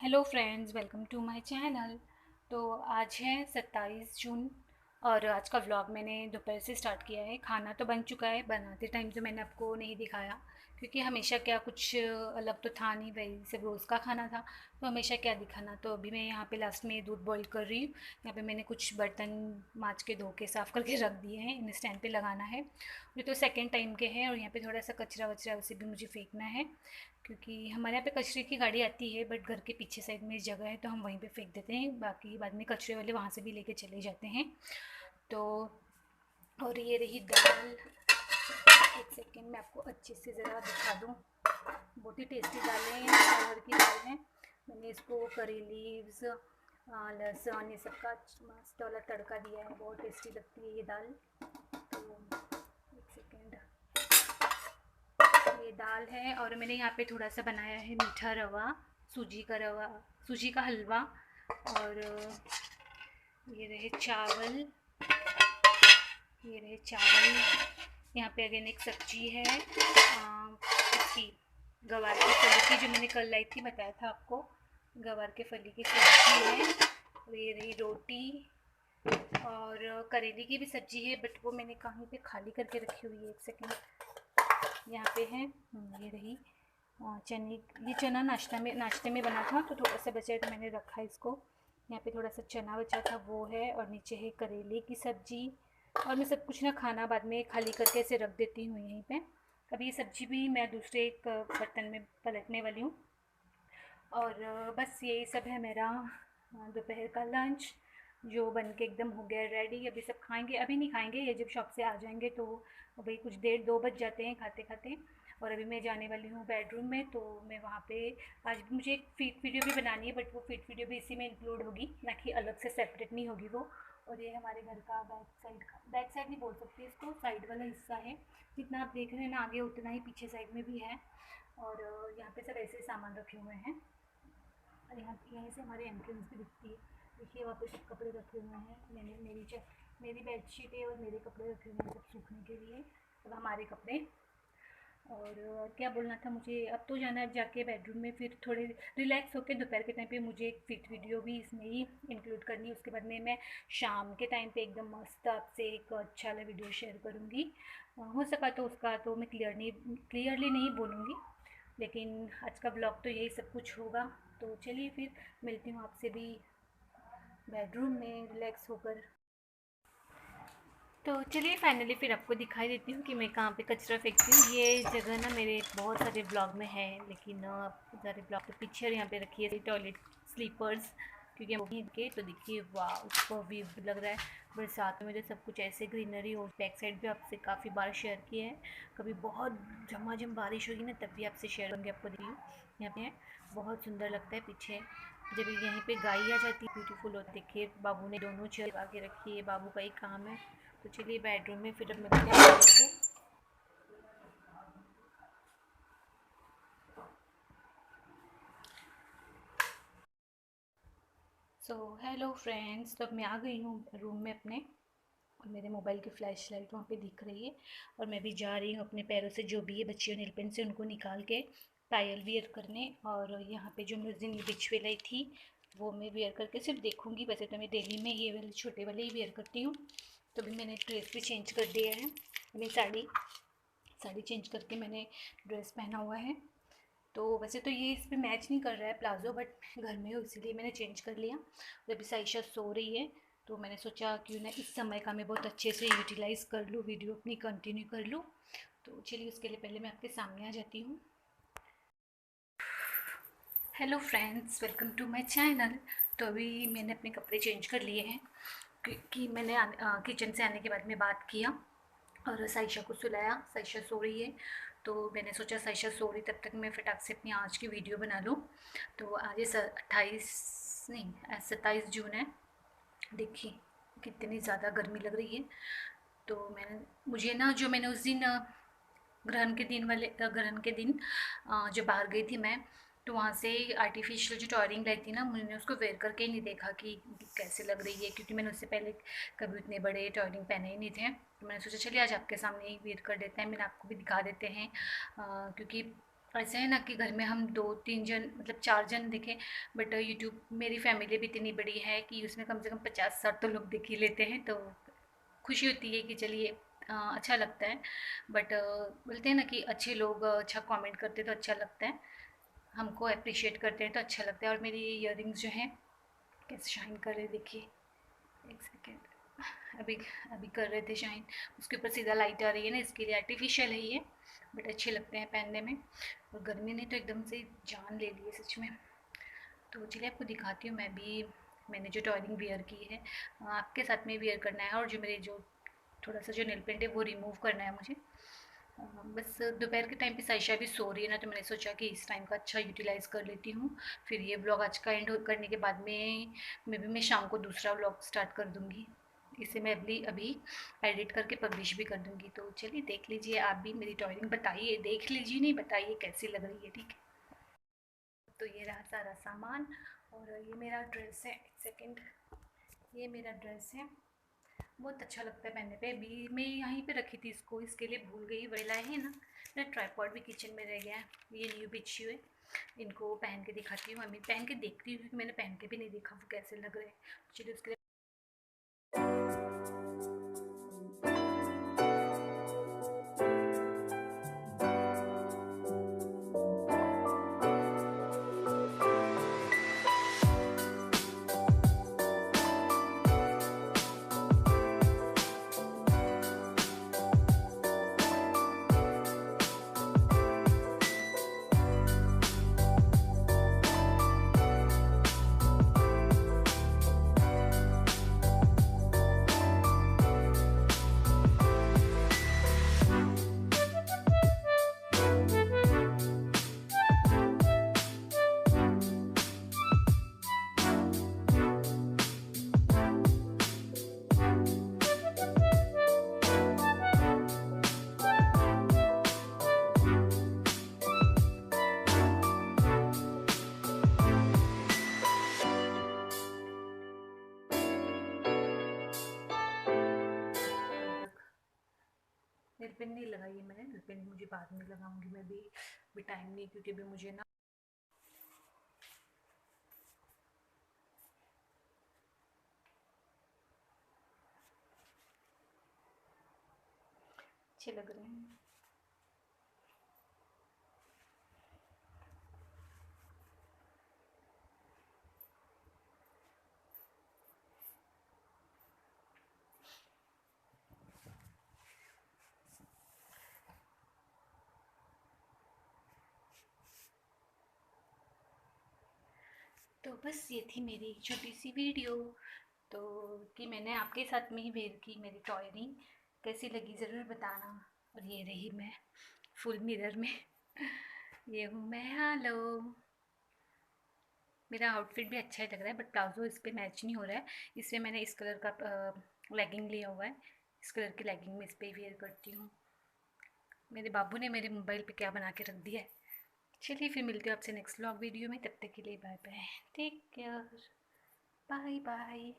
Hello friends, welcome to my channel. तो आज है 27 जून और आज का व्लॉग मैंने दोपहर से स्टार्ट किया है। खाना तो बन चुका है, बनाते टाइम तो मैंने आपको नहीं दिखाया क्योंकि हमेशा क्या कुछ अलग तो था नहीं, वही सब रोज़ का खाना था तो हमेशा क्या दिखाना। तो अभी मैं यहाँ पे लास्ट में दूध बॉईल कर रही हूँ। यहाँ पे मैंने कुछ बर्तन माँज के धो के साफ़ करके रख दिए हैं, इन स्टैंड पे लगाना है। ये तो सेकेंड टाइम के हैं और यहाँ पे थोड़ा सा कचरा वचरा उसे भी मुझे फेंकना है क्योंकि हमारे यहाँ पे कचरे की गाड़ी आती है, बट घर के पीछे साइड में जगह है तो हम वहीं पे फेंक देते हैं, बाकी बाद में कचरे वाले वहाँ से भी लेके चले जाते हैं। तो और ये रही दाल। एक सेकेंड में आपको अच्छे से ज़रा दिखा दूँ। बहुत ही टेस्टी दाल है, अरहर की दाल है। मैंने इसको करी लीव्स, लहसुन, ये सब का मस्त वाला तड़का दिया है, बहुत टेस्टी लगती है ये दाल। तो एक सेकेंड, ये दाल है और मैंने यहाँ पे थोड़ा सा बनाया है मीठा रवा, रवा, सूजी का हलवा। और ये रहे चावल, यहाँ पे अगेन एक सब्जी है इसकी गवार की फली की, जो मैंने कल लाई थी, बताया था आपको। गवार के फली की सब्जी है। और ये रही रोटी और करेले की भी सब्जी है, बट वो मैंने कहीं पे खाली करके रखी हुई है। एक सेकेंड, यहाँ पे है। ये रही चने, ये चना नाश्ते में बना था तो थोड़ा सा बचा है तो मैंने रखा है इसको। यहाँ पे थोड़ा सा चना बचा था वो है, और नीचे है करेले की सब्जी। और मैं सब कुछ ना खाना बाद में खाली करके ऐसे रख देती हूँ यहीं पे। अभी ये सब्जी भी मैं दूसरे एक बर्तन में पलटने वाली हूँ। और बस यही सब है मेरा दोपहर का लंच, जो बन के एकदम हो गया रेडी। अभी सब खाएंगे, अभी नहीं खाएंगे, ये जब शॉप से आ जाएंगे तो भाई कुछ देर 2 बज जाते हैं खाते खाते। और अभी मैं जाने वाली हूँ बेडरूम में, तो मैं वहाँ पे आज मुझे एक फीड वीडियो भी बनानी है, बट वो फीड वीडियो भी इसी में इंक्लूड होगी, ना कि अलग से सेपरेट नहीं होगी वो। और ये हमारे घर का बैक साइड नहीं बोल सकते इसको, साइड वाला हिस्सा है। जितना आप देख रहे हैं ना आगे, उतना ही पीछे साइड में भी है। और यहाँ पे सब ऐसे सामान रखे हुए हैं। और यहाँ यहीं से हमारी एंट्रेंस भी दिखती है। देखिए वहाँ पे सब कपड़े रखे हुए हैं। मेरी बेडशीटें और मेरे कपड़े रखे हुए हैं सब सूखने के लिए, सब हमारे कपड़े। और क्या बोलना था मुझे, अब तो जाना है जाके बेडरूम में, फिर थोड़े रिलैक्स होकर दोपहर के टाइम पे मुझे एक फिट वीडियो भी इसमें ही इंक्लूड करनी है। उसके बाद में मैं शाम के टाइम पे एकदम मस्त आपसे एक अच्छा वाला वीडियो शेयर करूँगी। हो सका तो उसका तो मैं क्लियरली नहीं बोलूँगी, लेकिन आज का ब्लॉग तो यही सब कुछ होगा। तो चलिए फिर मिलती हूँ आपसे भी बेडरूम में रिलैक्स होकर। तो चलिए फाइनली फिर आपको दिखाई देती हूँ कि मैं कहाँ पे कचरा फेंकती हूँ। ये जगह ना मेरे बहुत सारे ब्लॉग में है, लेकिन सारे ब्लॉग के पीछे और यहाँ पे रखी है टॉयलेट स्लीपर्स, क्योंकि हम के तो देखिए वाह उसको व्यू लग रहा है बरसात में। मुझे सब कुछ ऐसे ग्रीनरी हो, बैक साइड भी आपसे काफ़ी बार शेयर किए हैं। कभी बहुत झमाझम बारिश होगी ना तब भी आपसे शेयर करूँगी। आपको देखिए यहाँ पे बहुत सुंदर लगता है पीछे, जब यहीं पे गाय आ जाती है ब्यूटीफुल होती। देखिए बाबू ने दोनों चेयर आके रखी है, बाबू का ही काम है। तो चलिए बेडरूम में फिर अब मिलते हैं आपको। सो हेलो फ्रेंड्स, तो अब मैं आ गई हूँ रूम में अपने, और मेरे मोबाइल की फ्लैश लाइट वहाँ पे दिख रही है। और मैं भी जा रही हूँ अपने पैरों से जो भी है बच्चियों नील पेंट से उनको निकाल के पायल वियर करने। और यहाँ पे जो मैं उस दिन ये बिछुए लाई थी वो मैं वियर करके सिर्फ देखूँगी। वैसे तो मैं डेली में ये वाले छोटे वाले ही वियर करती हूँ। तो अभी मैंने ड्रेस भी चेंज कर दिया है, मैं साड़ी चेंज करके मैंने ड्रेस पहना हुआ है। तो वैसे तो ये इस पे मैच नहीं कर रहा है प्लाज़ो, बट घर में हो इसीलिए मैंने चेंज कर लिया। और अभी साइशा सो रही है तो मैंने सोचा क्यों ना इस समय का मैं बहुत अच्छे से यूटिलाइज़ कर लूँ, वीडियो अपनी कंटिन्यू कर लूँ। तो चलिए उसके लिए पहले मैं आपके सामने आ जाती हूँ। Hello friends, welcome to my channel. तो अभी मैंने अपने कपड़े चेंज कर लिए हैं क्योंकि मैंने किचन से आने के बाद में बात किया और साइशा को सुलाया। साइशा सो रही है तो मैंने सोचा साइशा सो रही तब तक मैं फटाक से अपनी आज की वीडियो बना लूँ। तो आज 27 जून है। देखिए कितनी ज़्यादा गर्मी लग रही है। तो मुझे ना जो मैंने उस दिन ग्रहण के दिन जो बाहर गई थी मैं, तो वहाँ से आर्टिफिशियल जो टॉयरिंग लाई थी ना, मैंने उसको वेयर करके ही नहीं देखा कि कैसे लग रही है, क्योंकि मैंने उससे पहले कभी उतने बड़े टॉयरिंग पहने ही नहीं थे। तो मैंने सोचा चलिए आज आपके सामने ही वेयर कर देते हैं, मैंने आपको भी दिखा देते हैं क्योंकि ऐसे है ना कि घर में हम 2-3 जन, मतलब 4 जन देखें, बट यूट्यूब मेरी फैमिली भी इतनी बड़ी है कि उसमें कम से कम 50-60 तो लोग देख ही लेते हैं, तो खुशी होती है कि चलिए अच्छा लगता है। बट बोलते हैं ना कि अच्छे लोग अच्छा कमेंट करते हैं तो अच्छा लगता है, हमको अप्रिशिएट करते हैं तो अच्छा लगता है। और मेरी इयररिंग्स जो हैं कैसे शाइन कर रहे हैं, देखिए, एक सेकेंड, अभी अभी कर रहे थे शाइन। उसके ऊपर सीधा लाइट आ रही है ना, इसके लिए आर्टिफिशियल है ये, बट अच्छे लगते हैं पहनने में। और गर्मी ने तो एकदम से जान ले ली है सच में। तो चलिए आपको दिखाती हूँ मैं भी, मैंने जो टॉयलिंग वियर की है, आपके साथ में वियर करना है। और जो मेरे जो थोड़ा सा जो नेल पेंट है वो रिमूव करना है मुझे। बस दोपहर के टाइम पे साइशा भी सो रही है ना, तो मैंने सोचा कि इस टाइम का अच्छा यूटिलाइज़ कर लेती हूँ। फिर ये व्लॉग आज का एंड करने के बाद में मैं शाम को दूसरा व्लॉग स्टार्ट कर दूँगी। इसे मैं अभी अभी एडिट करके पब्लिश भी कर दूँगी। तो चलिए देख लीजिए आप भी मेरी टॉयलिंग, बताइए, देख लीजिए, नहीं बताइए कैसी लग रही है, ठीक है। तो ये रहा सारा सामान, और ये मेरा ड्रेस है, एक सेकेंड, ये मेरा ड्रेस है, बहुत अच्छा लगता है पहनने पे। अभी मैं यहीं पे रखी थी इसको, इसके लिए भूल गई, वही लाए हैं ना, मेरा ट्राइपॉड भी किचन में रह गया है, ये न्यू बिछी हुए। इनको पहन के दिखाती हूँ, अभी पहन के देखती हूँ क्योंकि मैंने पहन के भी नहीं देखा वो कैसे लग रहे हैं। चलिए उसके लिए नेल पेंट नहीं लगाई है मैंने, नेल पेंट मुझे बाद में लगाऊंगी मैं भी टाइम नहीं, क्योंकि अभी मुझे ना अच्छे लग रहे हैं। तो बस ये थी मेरी छोटी सी वीडियो, तो कि मैंने आपके साथ में ही वेयर की मेरी टॉयरिंग, कैसी लगी ज़रूर बताना। और ये रही मैं फुल मिरर में, ये हूँ मैं, हेलो। मेरा आउटफिट भी अच्छा ही लग रहा है, बट प्लाजो इस पर मैच नहीं हो रहा है, इसलिए मैंने इस कलर का लेगिंग लिया हुआ है। इस कलर की लेगिंग में इस पर वेयर करती हूँ। मेरे बाबू ने मेरे मोबाइल पे क्या बना के रख दिया है। चलिए फिर मिलती हूँ आपसे नेक्स्ट व्लॉग वीडियो में, तब तक के लिए bye bye, take care, bye bye.